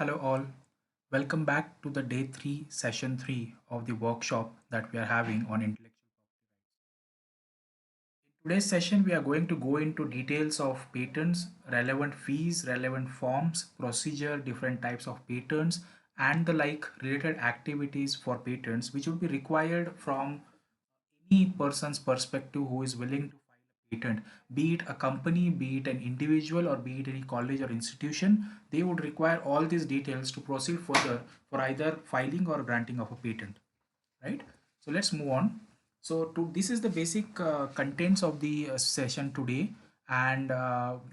Hello all, welcome back to the day 3, session 3 of the workshop that we are having on intellectual property. In today's session, we are going to go into details of patents, relevant fees, relevant forms, procedure, different types of patents, and the like related activities for patents which would be required from any person's perspective who is willing to file a patent, be it a company, be it an individual, or be it any college or institution. They would require all these details to proceed further for either filing or granting of a patent, right? So let's move on. So to this is the basic contents of the session today, and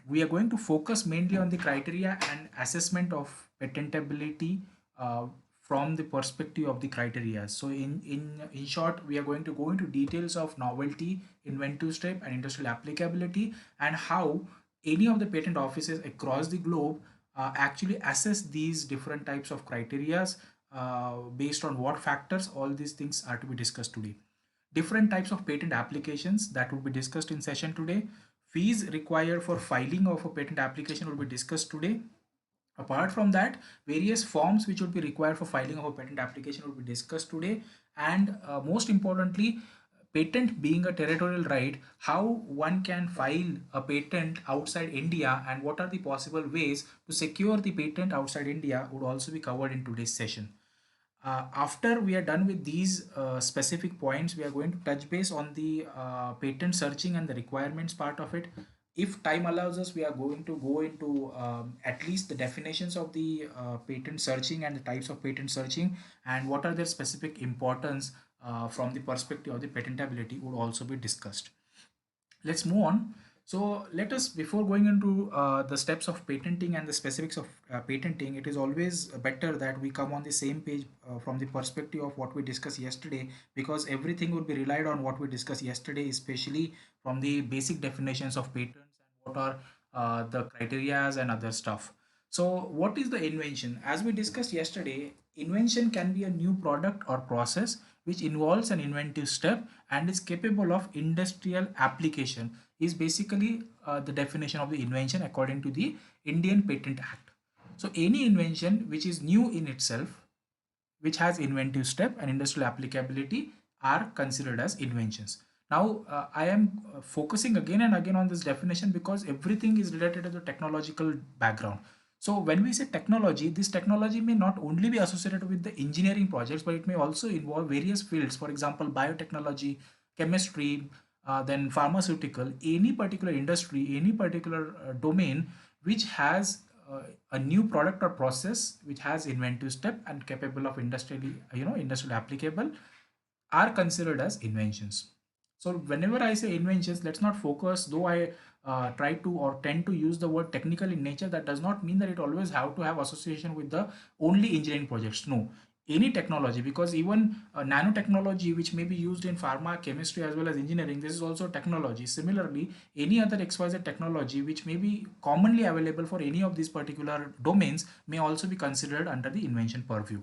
we are going to focus mainly on the criteria and assessment of patentability uh, from the perspective of the criteria. So in short, we are going to go into details of novelty, inventive step, and industrial applicability, and how any of the patent offices across the globe actually assess these different types of criterias based on what factors. All these things are to be discussed today. Different types of patent applications that will be discussed in session today. Fees required for filing of a patent application will be discussed today. Apart from that, various forms which would be required for filing of a patent application will be discussed today. And most importantly, patent being a territorial right, how one can file a patent outside India and what are the possible ways to secure the patent outside India would also be covered in today's session. After we are done with these specific points, we are going to touch base on the patent searching and the requirements part of it. If time allows us, we are going to go into at least the definitions of the patent searching and the types of patent searching and what are their specific importance from the perspective of the patentability would also be discussed. Let's move on. So let us, before going into the steps of patenting and the specifics of patenting, it is always better that we come on the same page from the perspective of what we discussed yesterday, because everything would be relied on what we discussed yesterday, especially from the basic definitions of patents and what are the criterias and other stuff. So what is the invention? As we discussed yesterday, invention can be a new product or process which involves an inventive step and is capable of industrial application, is basically the definition of the invention according to the Indian Patent Act. So any invention which is new in itself, which has inventive step and industrial applicability, are considered as inventions. Now, I am focusing again and again on this definition because everything is related to the technological background. So when we say technology, this technology may not only be associated with the engineering projects, but it may also involve various fields. For example, biotechnology, chemistry, then pharmaceutical, any particular industry, any particular domain which has a new product or process which has inventive step and capable of industrially, industrial applicable, are considered as inventions. So whenever I say inventions, let's not focus, though I try to or tend to use the word technical in nature, that does not mean that it always have to have association with the only engineering projects. No, any technology, because even nanotechnology which may be used in pharma, chemistry as well as engineering, this is also technology. Similarly, any other XYZ technology which may be commonly available for any of these particular domains may also be considered under the invention purview.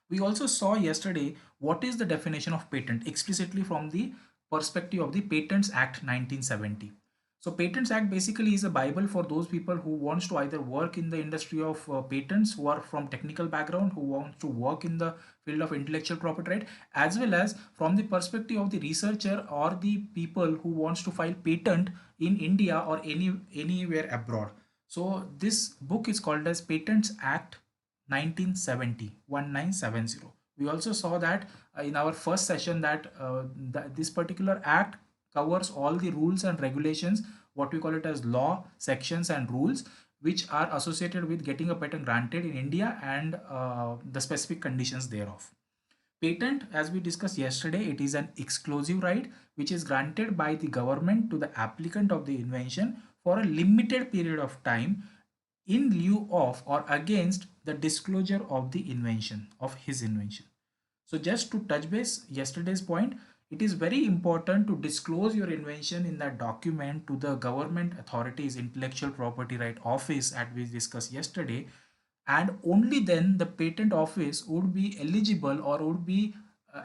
We also saw yesterday what is the definition of patent explicitly from the perspective of the Patents Act 1970. So Patents Act basically is a bible for those people who wants to either work in the industry of patents, who are from technical background, who wants to work in the field of intellectual property right, as well as from the perspective of the researcher or the people who wants to file patent in India or anywhere abroad. So this book is called as Patents Act 1970. We also saw that in our first session that this particular act covers all the rules and regulations, what we call it as law, sections and rules, which are associated with getting a patent granted in India and the specific conditions thereof. Patent, as we discussed yesterday, it is an exclusive right which is granted by the government to the applicant of the invention for a limited period of time in lieu of or against the disclosure of the invention of his invention. So just to touch base yesterday's point, it is very important to disclose your invention in that document to the government authorities, intellectual property right office, as we discussed yesterday, and only then the patent office would be eligible or would be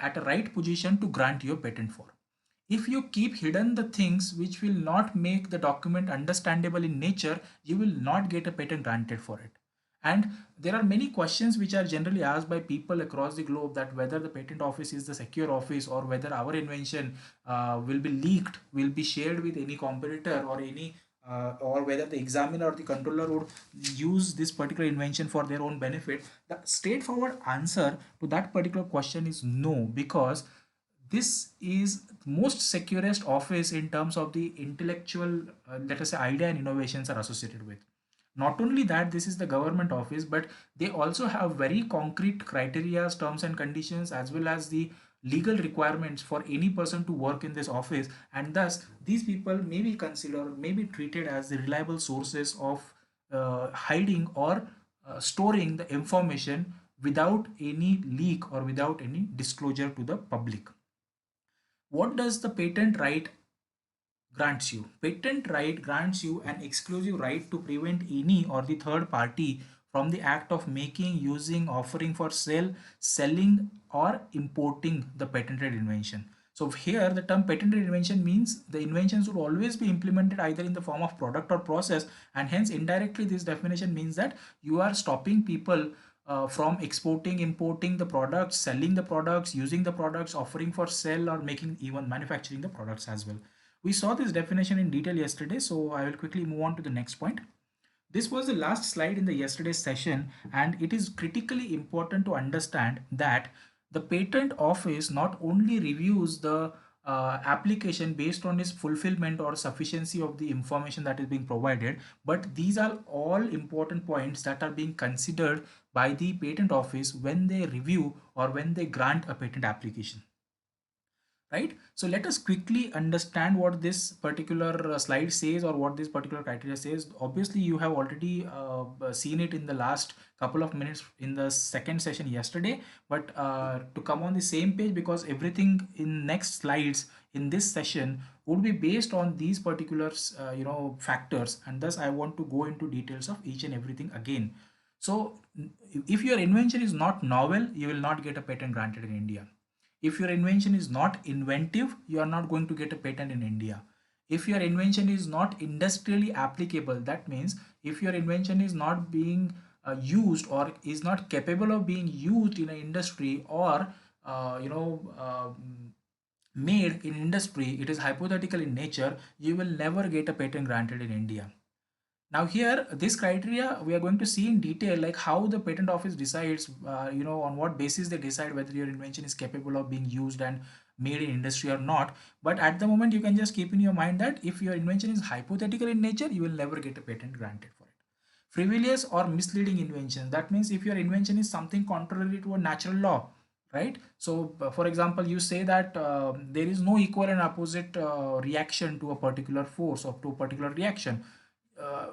at a right position to grant your patent for. If you keep hidden the things which will not make the document understandable in nature, you will not get a patent granted for it. And there are many questions which are generally asked by people across the globe, that whether the patent office is the secure office, or whether our invention will be leaked, will be shared with any competitor or any or whether the examiner or the controller would use this particular invention for their own benefit. The straightforward answer to that particular question is no, because this is most securest office in terms of the intellectual, let us say, idea and innovations are associated with. Not only that, this is the government office, but they also have very concrete criteria, terms and conditions, as well as the legal requirements for any person to work in this office, and thus these people may be considered, may be treated as the reliable sources of hiding or storing the information without any leak or without any disclosure to the public. What does the patent right grants you? Patent right grants you an exclusive right to prevent any or the third party from the act of making, using, offering for sale, selling, or importing the patented invention. So here the term patented invention means the invention should always be implemented either in the form of product or process, and hence indirectly this definition means that you are stopping people from exporting, importing the products, selling the products, using the products, offering for sale, or making, even manufacturing the products as well. We saw this definition in detail yesterday, so I will quickly move on to the next point. This was the last slide in the yesterday's session, and it is critically important to understand that the patent office not only reviews the application based on its fulfillment or sufficiency of the information that is being provided, but these are all important points that are being considered by the patent office when they review or when they grant a patent application, right? So let us quickly understand what this particular slide says, or what this particular criteria says. Obviously you have already seen it in the last couple of minutes in the second session yesterday, but to come on the same page, because everything in next slides in this session would be based on these particular factors, and thus I want to go into details of each and everything again. So if your invention is not novel, you will not get a patent granted in India. If your invention is not inventive, you are not going to get a patent in India. If your invention is not industrially applicable, that means if your invention is not being used or is not capable of being used in an industry, or made in industry, it is hypothetical in nature, you will never get a patent granted in India. Now here, this criteria we are going to see in detail, like how the patent office decides, on what basis they decide whether your invention is capable of being used and made in industry or not. But at the moment, you can just keep in your mind that if your invention is hypothetical in nature, you will never get a patent granted for it. Frivolous or misleading inventions. That means if your invention is something contrary to a natural law, right? So for example, you say that there is no equal and opposite reaction to a particular force or to a particular reaction,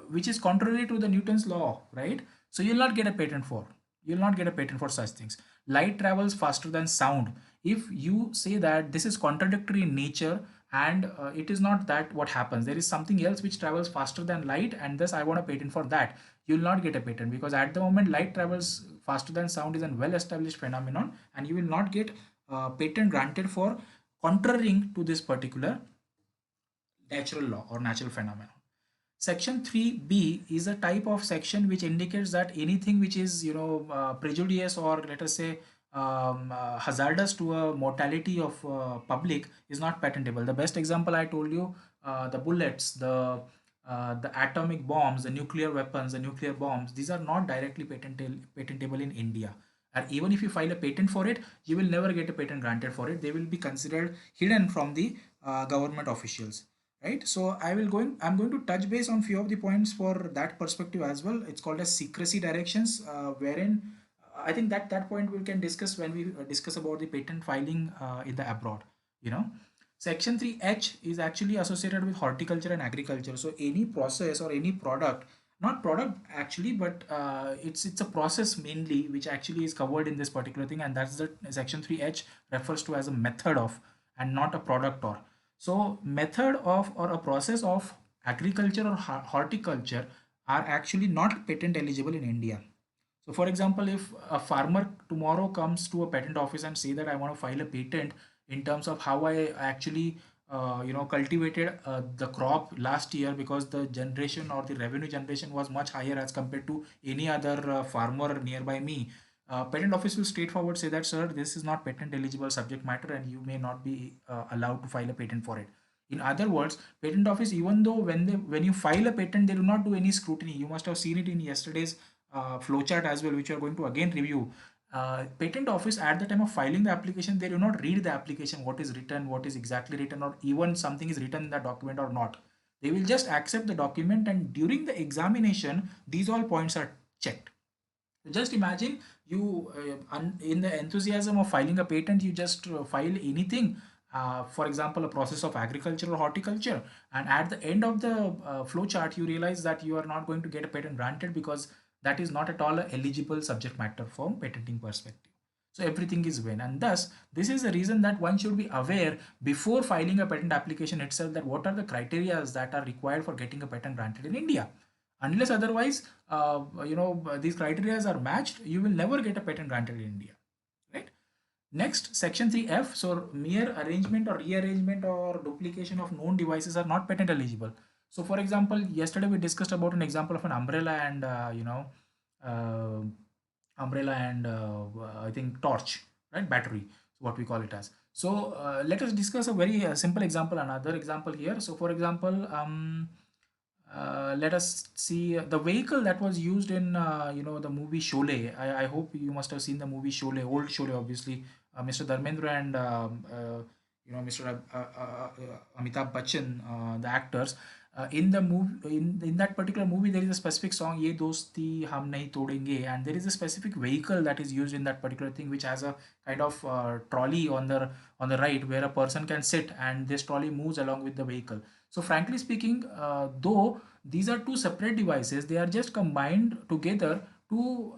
which is contrary to the Newton's law, right? So you'll not get a patent for. You'll not get a patent for such things. Light travels faster than sound. If you say that this is contradictory in nature, and it is not that what happens, there is something else which travels faster than light, and thus I want a patent for that, you'll not get a patent, because at the moment light travels faster than sound is a well established phenomenon, and you will not get patent granted for contrarying to this particular natural law or natural phenomenon. Section 3B is a type of section which indicates that anything which is, prejudicious, or let us say hazardous to a mortality of public, is not patentable. The best example I told you, the bullets, the atomic bombs, the nuclear weapons, the nuclear bombs, these are not directly patentable in India. And even if you file a patent for it, you will never get a patent granted for it. They will be considered hidden from the government officials, right? So I'm going to touch base on few of the points for that perspective as well. It's called as secrecy directions, wherein I think that point we can discuss when we discuss about the patent filing in the abroad, you know. Section 3H is actually associated with horticulture and agriculture. So any process or any product, not product actually, but it's a process mainly which actually is covered in this particular thing, and that's the section 3H refers to as a method of, and not a product or. So method of or a process of agriculture or horticulture are actually not patent eligible in India. So for example, if a farmer tomorrow comes to a patent office and say that I want to file a patent in terms of how I actually cultivated the crop last year, because the generation or the revenue generation was much higher as compared to any other farmer nearby me. Patent office will straightforward say that, sir, this is not patent eligible subject matter and you may not be allowed to file a patent for it. In other words, patent office, even though when you file a patent, they do not do any scrutiny. You must have seen it in yesterday's flowchart as well, which you are going to again review. Patent office at the time of filing the application, they do not read the application, what is written, what is exactly written, or even something is written in that document or not. They will just accept the document, and during the examination, these all points are checked. Just imagine you, in the enthusiasm of filing a patent, you just file anything, for example, a process of agriculture or horticulture, and at the end of the flow chart, you realize that you are not going to get a patent granted because that is not at all a eligible subject matter from patenting perspective. So everything is win, and thus this is the reason that one should be aware before filing a patent application itself, that what are the criteria that are required for getting a patent granted in India. Unless otherwise, these criteria are matched, you will never get a patent granted in India, right? Next, section 3F. So mere arrangement or rearrangement or duplication of known devices are not patent eligible. So for example, yesterday we discussed about an example of an umbrella and uh, I think torch, right? Battery, what we call it as. So let us discuss a very simple example, another example here. So for example, let us see the vehicle that was used in the movie Sholay. I hope you must have seen the movie Sholay, old Sholay, obviously. Mr. Dharmendra and Mr. Amitabh Bachchan, the actors. In the movie, in that particular movie, there is a specific song, "Ye Dosti Hum Nahi Todenge," and there is a specific vehicle that is used in that particular thing, which has a kind of trolley on the right, where a person can sit, and this trolley moves along with the vehicle. So frankly speaking, though these are two separate devices, they are just combined together to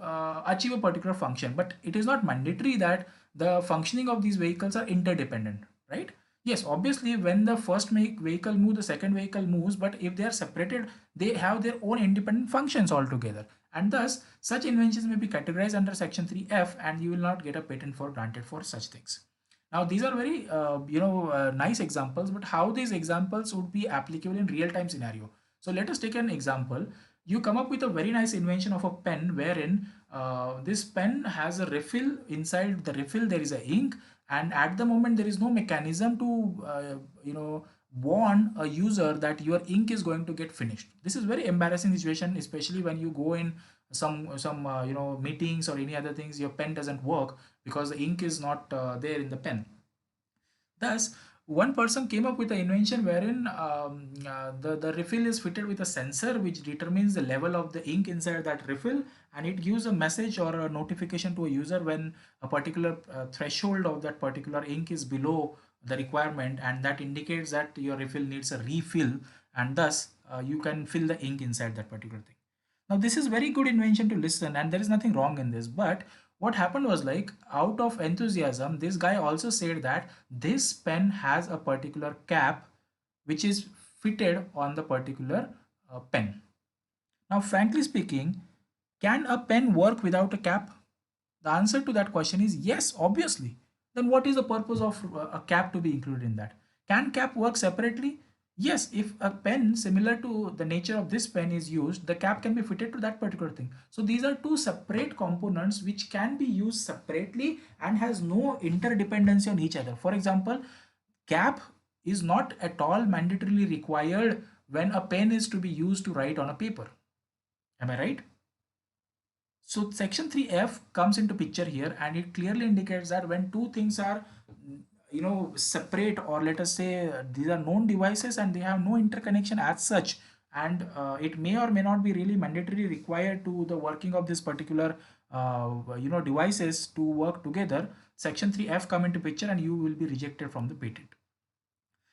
achieve a particular function. But it is not mandatory that the functioning of these vehicles are interdependent, right? Yes, obviously, when the first vehicle moves, the second vehicle moves, but if they are separated, they have their own independent functions altogether. And thus, such inventions may be categorized under Section 3F, and you will not get a patent for granted for such things. Now, these are very nice examples, but how these examples would be applicable in real-time scenario. So let us take an example. You come up with a very nice invention of a pen, wherein this pen has a refill. Inside the refill there is a ink, and at the moment there is no mechanism to warn a user that your ink is going to get finished. This is very embarrassing situation, especially when you go in some meetings or any other things, your pen doesn't work because the ink is not there in the pen. Thus, one person came up with an invention wherein the refill is fitted with a sensor which determines the level of the ink inside that refill, and it gives a message or a notification to a user when a particular threshold of that particular ink is below the requirement, and that indicates that your refill needs a refill, and thus you can fill the ink inside that particular thing. Now, this is very good invention to listen, and there is nothing wrong in this. But what happened was, like, out of enthusiasm, this guy also said that this pen has a particular cap which is fitted on the particular pen. Now, frankly speaking, can a pen work without a cap? The answer to that question is yes, obviously. Then what is the purpose of a cap to be included in that? Can cap work separately? Yes, if a pen similar to the nature of this pen is used, the cap can be fitted to that particular thing. So these are two separate components which can be used separately and has no interdependency on each other. For example, cap is not at all mandatorily required when a pen is to be used to write on a paper. Am I right? So section 3F comes into picture here, and it clearly indicates that when two things are separate, or let us say these are known devices and they have no interconnection as such, and it may or may not be really mandatory required to the working of this particular devices to work together, section 3F come into picture and you will be rejected from the patent.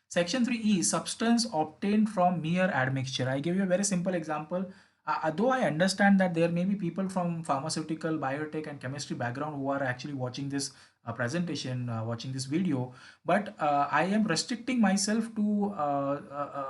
Section 3E, substance obtained from mere admixture. I give you a very simple example. Though I understand that there may be people from pharmaceutical, biotech, and chemistry background who are actually watching this presentation, watching this video, but I am restricting myself to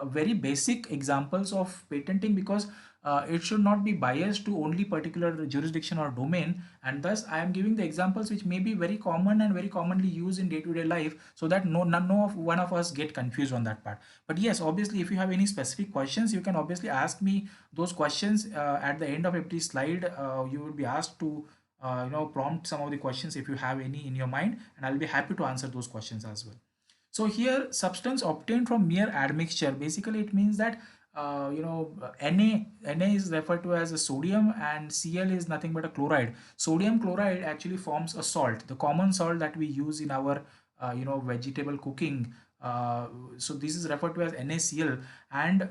very basic examples of patenting, because it should not be biased to only particular jurisdiction or domain, and thus I am giving the examples which may be very common and very commonly used in day-to-day life, so that none of one of us get confused on that part. But yes, obviously, if you have any specific questions, you can obviously ask me those questions at the end of every slide. You will be asked to prompt some of the questions if you have any in your mind, and I'll be happy to answer those questions as well. So here, substance obtained from mere admixture, basically it means that Na is referred to as a sodium, and Cl is nothing but a chloride. Sodium chloride actually forms a salt, the common salt that we use in our vegetable cooking. So this is referred to as NaCl, and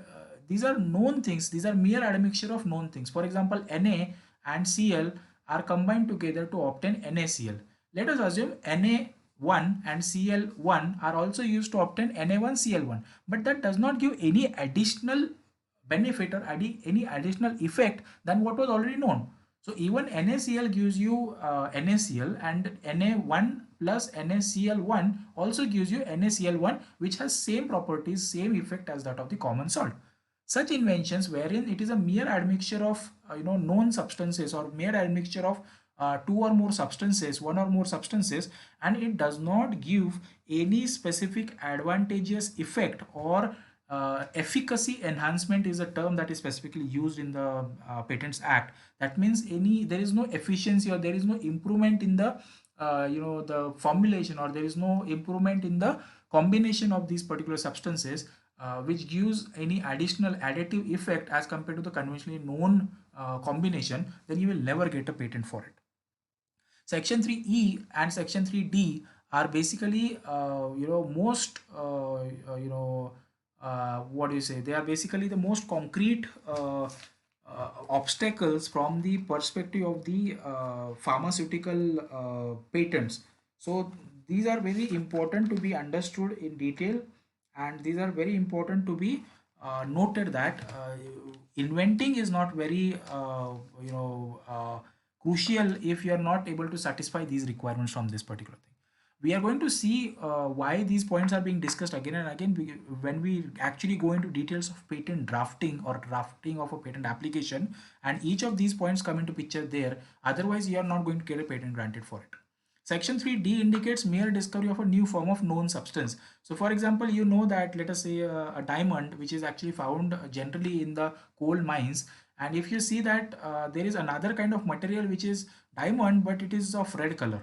these are known things. These are mere admixture of known things. For example, Na and Cl are combined together to obtain NaCl. Let us assume Na1 and Cl1 are also used to obtain Na1Cl1, but that does not give any additional benefit or any additional effect than what was already known. So even NaCl gives you NaCl, and Na1 plus NaCl1 also gives you NaCl1, which has same properties, same effect as that of the common salt. Such inventions wherein it is a mere admixture of known substances, or mere admixture of two or more substances, one or more substances, and it does not give any specific advantageous effect, or efficacy enhancement is a term that is specifically used in the Patents Act. That means there is no efficiency, or there is no improvement in the the formulation, or there is no improvement in the combination of these particular substances, which gives any additional additive effect as compared to the conventionally known combination, then you will never get a patent for it. Section 3E and Section 3D are basically, most, what do you say? They are basically the most concrete obstacles from the perspective of the pharmaceutical patents. So these are very important to be understood in detail, and these are very important to be noted that inventing is not very crucial if you are not able to satisfy these requirements from this particular thing. We are going to see why these points are being discussed again and again when we actually go into details of patent drafting or drafting of a patent application, and each of these points come into picture there. Otherwise you are not going to get a patent granted for it. Section 3D indicates mere discovery of a new form of known substance. So for example, you know that, let us say, a diamond, which is actually found generally in the coal mines, and if you see that there is another kind of material which is diamond, but it is of red color.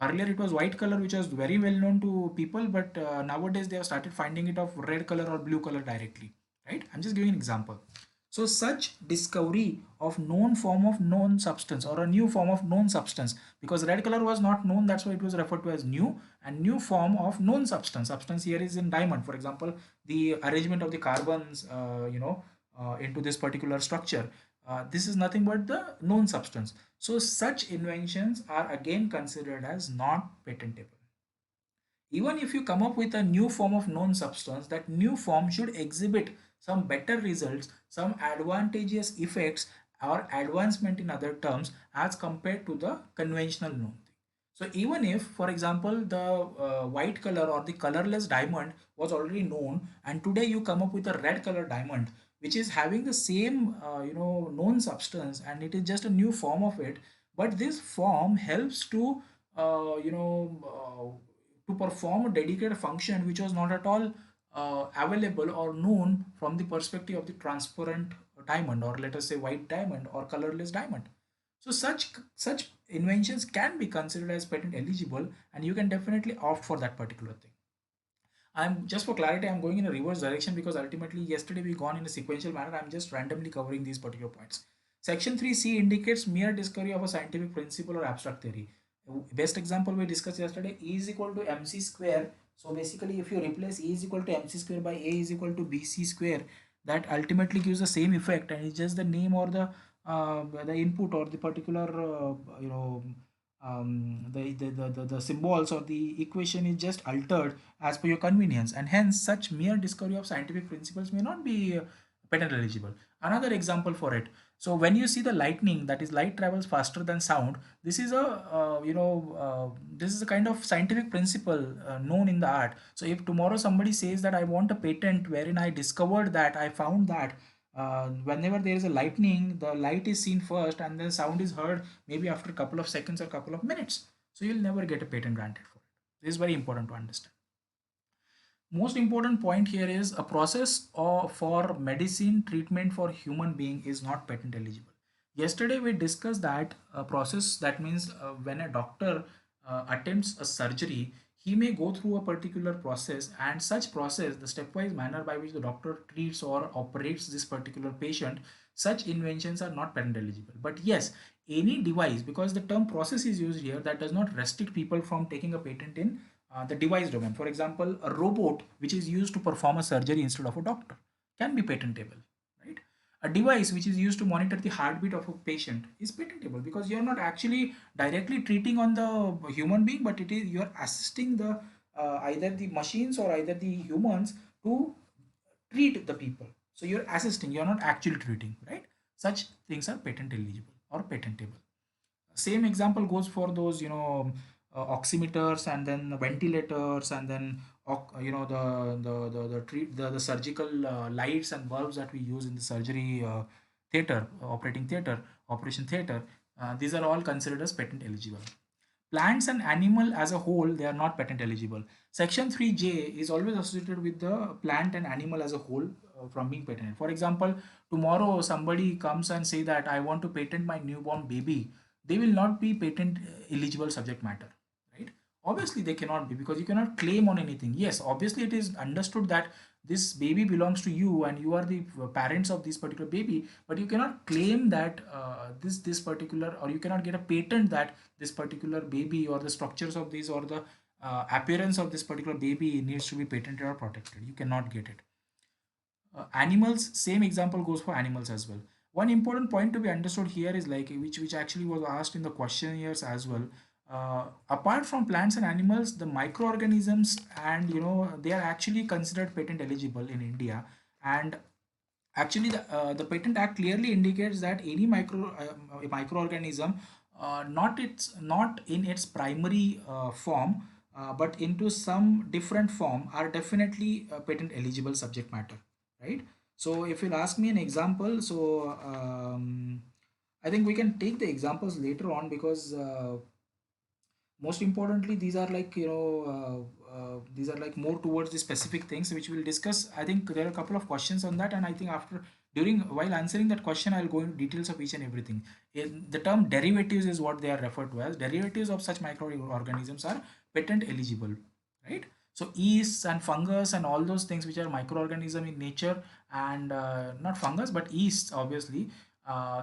Earlier it was white color, which was very well known to people, but nowadays they have started finding it of red color or blue color directly, right? I'm just giving an example. So such discovery of known form of known substance, or a new form of known substance, because red color was not known, that's why it was referred to as new, and new form of known substance. Substance here is in diamond. For example, the arrangement of the carbons, into this particular structure. This is nothing but the known substance. So such inventions are again considered as not patentable. Even if you come up with a new form of known substance, that new form should exhibit some better results, some advantageous effects, or advancement in other terms as compared to the conventional known thing. So even if, for example, the white color or the colorless diamond was already known, and today you come up with a red color diamond, which is having the same known substance, and it is just a new form of it, but this form helps to to perform a dedicated function which was not at all available or known from the perspective of the transparent diamond, or let us say white diamond or colorless diamond. So such inventions can be considered as patent eligible, and you can definitely opt for that particular thing. I'm just, for clarity, I'm going in a reverse direction because ultimately yesterday we gone in a sequential manner. I'm just randomly covering these particular points. Section 3C indicates mere discovery of a scientific principle or abstract theory. Best example we discussed yesterday, E is equal to mc square. So basically if you replace E is equal to mc square by A is equal to bc square, that ultimately gives the same effect, and it's just the name or the input or the particular the symbols or the equation is just altered as per your convenience, and hence such mere discovery of scientific principles may not be patent eligible. Another example for it, so when you see the lightning, that is light travels faster than sound, this is a this is a kind of scientific principle known in the art. So if tomorrow somebody says that I want a patent wherein I discovered that, I found that Whenever there is a lightning, the light is seen first and then sound is heard maybe after a couple of seconds or couple of minutes. So you'll never get a patent granted for it. This is very important to understand. Most important point here is a process for medicine treatment for human being is not patent eligible. Yesterday we discussed that a process, that means when a doctor attempts a surgery, he may go through a particular process, and such process, the stepwise manner by which the doctor treats or operates this particular patient, such inventions are not patent eligible. But yes, any device, because the term process is used here, that does not restrict people from taking a patent in the device domain. For example, a robot which is used to perform a surgery instead of a doctor can be patentable, right? A device which is used to monitor the heartbeat of a patient is patentable because you're not actually directly treating on the human being, but it is you're assisting the either the machines or either the humans to treat the people. So you're assisting, you're not actually treating, right? Such things are patent eligible or patentable. Same example goes for those, oximeters and then ventilators and then the surgical lights and bulbs that we use in the surgery theater, operating theater, operation theater. These are all considered as patent eligible. Plants and animal as a whole, they are not patent eligible. Section 3J is always associated with the plant and animal as a whole from being patented. For example, tomorrow somebody comes and say that I want to patent my newborn baby, they will not be patent eligible subject matter, right? Obviously they cannot be, because you cannot claim on anything. Yes, obviously it is understood that this baby belongs to you and you are the parents of this particular baby, but you cannot claim that this particular, or you cannot get a patent that this particular baby or the structures of this or the appearance of this particular baby needs to be patented or protected. You cannot get it. Animals, same example goes for animals as well. One important point to be understood here is like, which actually was asked in the questionnaires as well. Apart from plants and animals, the microorganisms, and they are actually considered patent eligible in India. And actually the Patent Act clearly indicates that any microorganism, not in its primary form, but into some different form, are definitely patent eligible subject matter, right? So if you'll ask me an example, so I think we can take the examples later on, because most importantly these are like, these are like more towards the specific things which we'll discuss. I think there are a couple of questions on that, and I think after, during, while answering that question, I'll go into details of each and everything. The term derivatives is what they are referred to as. Derivatives of such microorganisms are patent eligible, right? So yeasts and fungus and all those things which are microorganism in nature, and not fungus but yeasts obviously,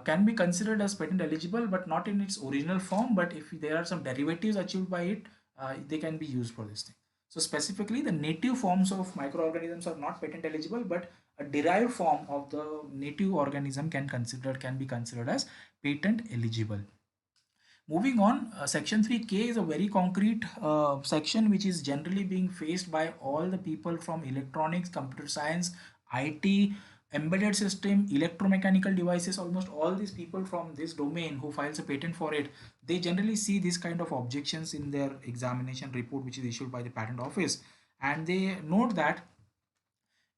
can be considered as patent eligible, but not in its original form. But if there are some derivatives achieved by it, they can be used for this thing. So specifically, the native forms of microorganisms are not patent eligible, but a derived form of the native organism can be considered as patent eligible. Moving on, section 3K is a very concrete section which is generally being faced by all the people from electronics, computer science, IT, embedded system, electromechanical devices. Almost all these people from this domain who files a patent for it, they generally see this kind of objections in their examination report which is issued by the patent office. And they note that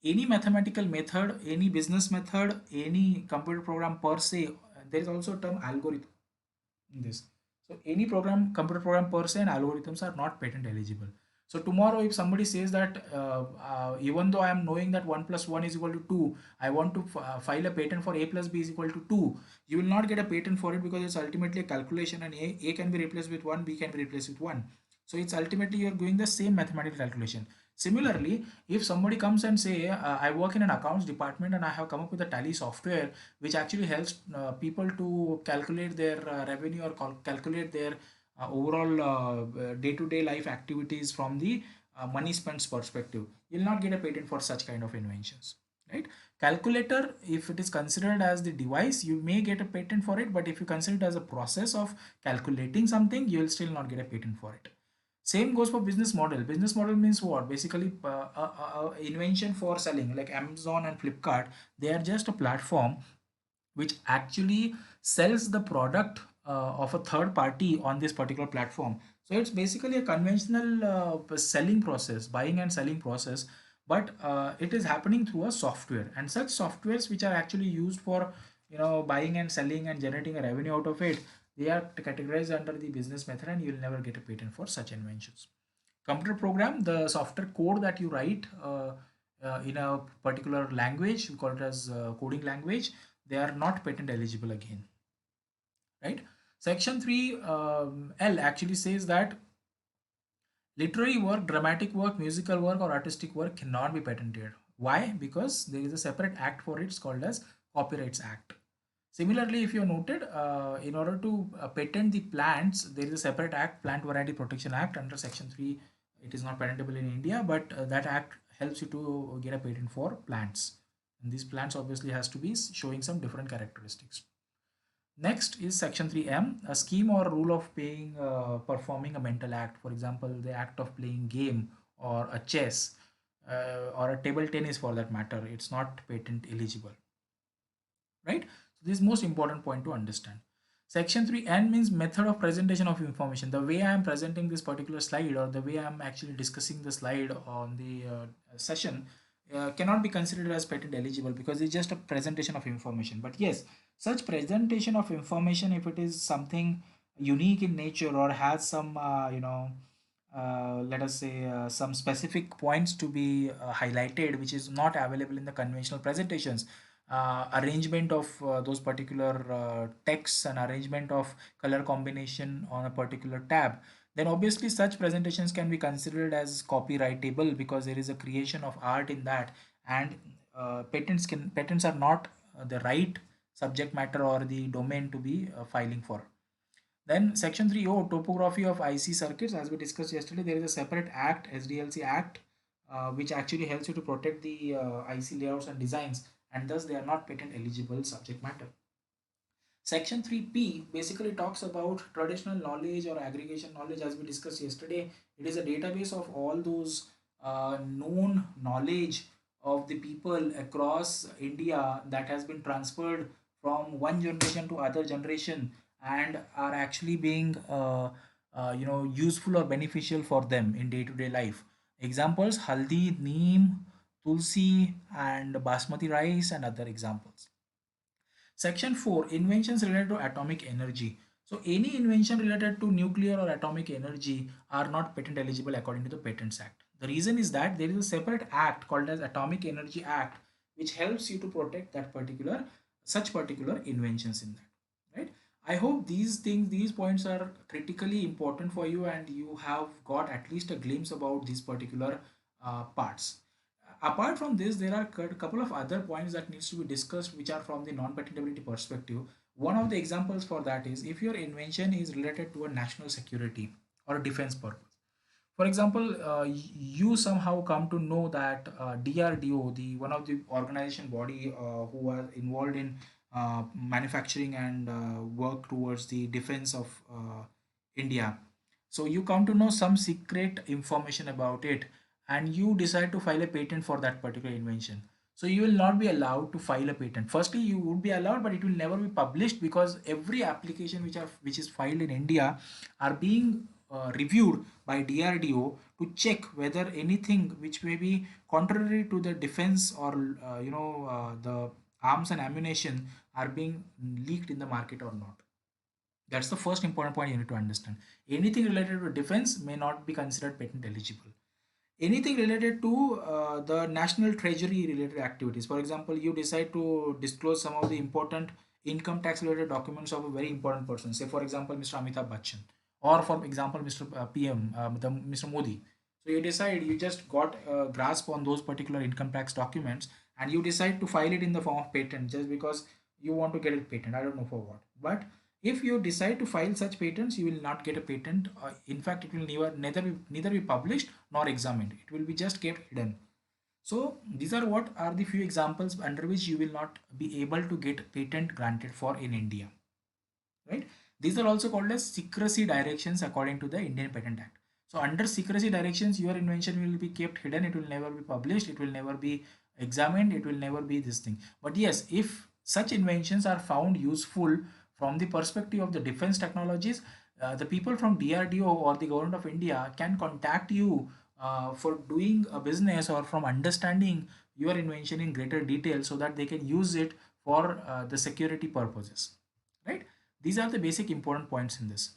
any mathematical method, any business method, any computer program per se, there is also a term algorithm in this. So any computer program per se, and algorithms are not patent eligible. So tomorrow, if somebody says that even though I am knowing that 1 plus 1 is equal to 2, I want to file a patent for a plus b is equal to 2, you will not get a patent for it, because it's ultimately a calculation, and a can be replaced with 1, b can be replaced with 1. So it's ultimately you're doing the same mathematical calculation. Similarly, if somebody comes and say, I work in an accounts department and I have come up with a tally software which actually helps people to calculate their revenue, or calculate their overall day-to-day life activities from the money spent perspective, you'll not get a patent for such kind of inventions, right? Calculator, if it is considered as the device, you may get a patent for it, but if you consider it as a process of calculating something, you will still not get a patent for it. Same goes for business model. Business model means what? Basically, invention for selling, like Amazon and Flipkart. They are just a platform which actually sells the product of a third party on this particular platform. So it's basically a conventional selling process, buying and selling process. but it is happening through a software, and such softwares which are actually used for buying and selling and generating a revenue out of it, they are categorized under the business method, and you will never get a patent for such inventions. Computer program, the software code that you write in a particular language, we call it as coding language, they are not patent eligible again, right? Section 3 L actually says that literary work, dramatic work, musical work, or artistic work cannot be patented. Why? Because there is a separate act for it, it's called as Copyrights Act. Similarly, if you noted, in order to patent the plants, there is a separate act, Plant Variety Protection Act, under Section 3. It is not patentable in India, but that act helps you to get a patent for plants. And these plants obviously has to be showing some different characteristics. Next is Section 3M, a scheme or rule of paying, performing a mental act. For example, the act of playing game or a chess or a table tennis for that matter. It's not patent eligible, right? So this is most important point to understand. Section 3N means method of presentation of information. The way I am presenting this particular slide, or the way I am actually discussing the slide on the session, cannot be considered as patent eligible because it's just a presentation of information. But yes, such presentation of information, if it is something unique in nature or has some let us say some specific points to be highlighted which is not available in the conventional presentations, arrangement of those particular texts and arrangement of color combination on a particular tab, then obviously such presentations can be considered as copyrightable because there is a creation of art in that. And patents are not the right subject matter or the domain to be filing for. Then Section 3O, topography of IC circuits. As we discussed yesterday, there is a separate act, SDLC Act, which actually helps you to protect the IC layouts and designs, and thus they are not patent eligible subject matter. Section 3P basically talks about traditional knowledge or aggregation knowledge. As we discussed yesterday, it is a database of all those known knowledge of the people across India that has been transferred from one generation to other generation and are actually being useful or beneficial for them in day-to-day life. Examples: haldi, neem, tulsi, and basmati rice, and other examples. Section 4, inventions related to atomic energy. So any invention related to nuclear or atomic energy are not patent eligible according to the Patents Act. The reason is that there is a separate act called as Atomic Energy Act which helps you to protect that particular inventions in that, right? I hope these points are critically important for you and you have got at least a glimpse about these particular parts. Apart from this, there are a couple of other points that needs to be discussed which are from the non-patentability perspective. One of the examples for that is if your invention is related to a national security or a defense purpose. For example, you somehow come to know that DRDO, the one of the organization body who are involved in manufacturing and work towards the defense of India. So you come to know some secret information about it, and you decide to file a patent for that particular invention. So you will not be allowed to file a patent. Firstly, you would be allowed, but it will never be published because every application which is filed in India are being reviewed by DRDO to check whether anything which may be contrary to the defense or the arms and ammunition are being leaked in the market or not. That's the first important point you need to understand. Anything related to defense may not be considered patent eligible. Anything related to the national treasury related activities. For example, you decide to disclose some of the important income tax related documents of a very important person. Say, for example, Mr. Amitabh Bachchan, or for example, Mr. PM, Mr. Modi. So you decide, you just got a grasp on those particular income tax documents, and you decide to file it in the form of patent just because you want to get it patent. I don't know for what, but if you decide to file such patents, you will not get a patent. In fact, it will neither be published nor examined. It will be just kept hidden. So these are what are the few examples under which you will not be able to get patent granted for in India, right? These are also called as secrecy directions according to the Indian Patent Act. So under secrecy directions, your invention will be kept hidden. It will never be published. It will never be examined. It will never be this thing. But yes, if such inventions are found useful from the perspective of the defense technologies, the people from DRDO or the government of India can contact you for doing a business or from understanding your invention in greater detail so that they can use it for the security purposes, right? These are the basic important points in this.